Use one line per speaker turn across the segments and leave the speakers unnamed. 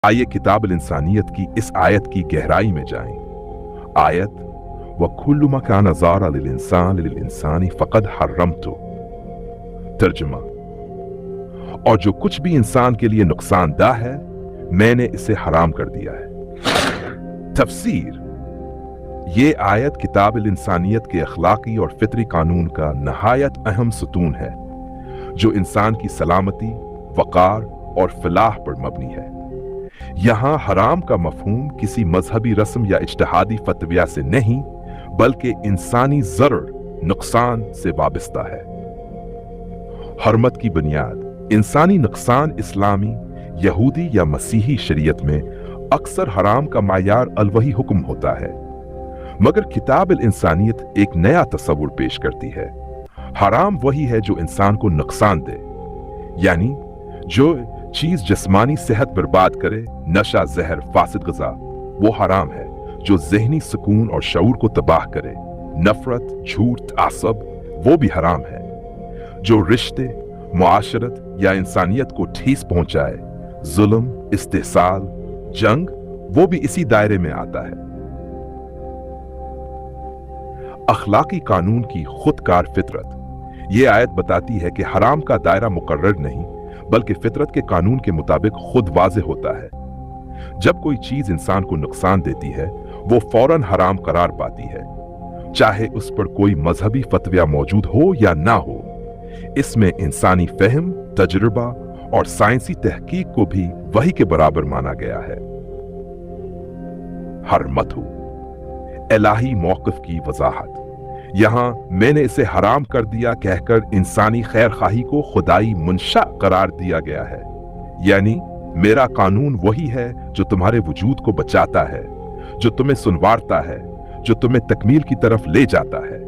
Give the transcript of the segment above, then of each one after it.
आइए किताब इंसानियत की इस आयत की गहराई में जाएं। आयत वकुल्लु मा कान ज़ारा लिल इंसानी फ़क़द हर्रमतु। तर्जुमा, और जो कुछ भी इंसान के लिए नुकसानदा है मैंने इसे हराम कर दिया है। तफसीर, ये आयत किताब इंसानियत के अखलाकी और फितरी कानून का नहायत अहम सतून है जो इंसान की सलामती, वक़ार और फलाह पर मबनी है। यहाँ हराम का मफहूम किसी मजहबी रस्म या इज्तिहादी फतविया से नहीं बल्कि इंसानी ज़रर, नुकसान से वाबस्ता है। हरमत की बुनियाद इंसानी नुकसान इस्लामी, यहूदी या मसीही शरीयत में अक्सर हराम का मायार अलवही हुक्म होता है, मगर किताब इंसानियत एक नया तस्वुर पेश करती है। हराम वही है जो इंसान को नुकसान दे, यानी जो चीज जिस्मानी सेहत बर्बाद करे, नशा, जहर, फासिद ग़िज़ा, वो हराम है। जो ज़हनी सुकून और शऊर को तबाह करे, नफरत, झूठ, तासब, वो भी हराम है। जो रिश्ते, मुआशरत या इंसानियत को ठेस पहुंचाए, जुल्म, इस्तेहसाल, जंग, वो भी इसी दायरे में आता है। अखलाकी कानून की खुदकार फितरत, ये आयत बताती है कि हराम का दायरा मुकर्रर नहीं बल्कि फितरत के कानून के मुताबिक खुद वाज़े होता है। जब कोई चीज इंसान को नुकसान देती है वो फौरन हराम करार पाती है, चाहे उस पर कोई मजहबी फतवा मौजूद हो या ना हो। इसमें इंसानी फहम, तजुर्बा और साइंसी तहकीक को भी वही के बराबर माना गया है। हरमतु, इलाही मौक़िफ़ की वजाहत। यहां मैंने इसे हराम कर दिया कहकर इंसानी खैर खाही को खुदाई मुंशा करार दिया गया है, यानी मेरा कानून वही है जो तुम्हारे वजूद को बचाता है, जो तुम्हें सुनवारता है, जो तुम्हें तकमील की तरफ ले जाता है।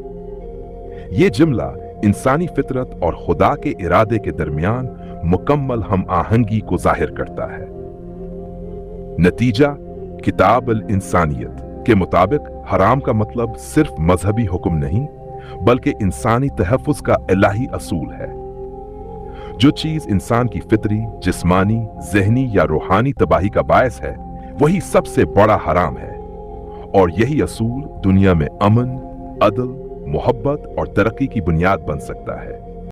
यह जुमला इंसानी फितरत और खुदा के इरादे के दरमियान मुकम्मल हम आहंगी को जाहिर करता है। नतीजा, किताब इंसानियत के मुताबिक हराम का मतलब सिर्फ मजहबी हुक्म नहीं बल्कि इंसानी तहफ़्फ़ुज़ का इलाही असूल है। जो चीज इंसान की फितरी, जिस्मानी, ज़हनी या रूहानी तबाही का बायस है वही सबसे बड़ा हराम है, और यही असूल दुनिया में अमन, अदल, मोहब्बत और तरक्की की बुनियाद बन सकता है।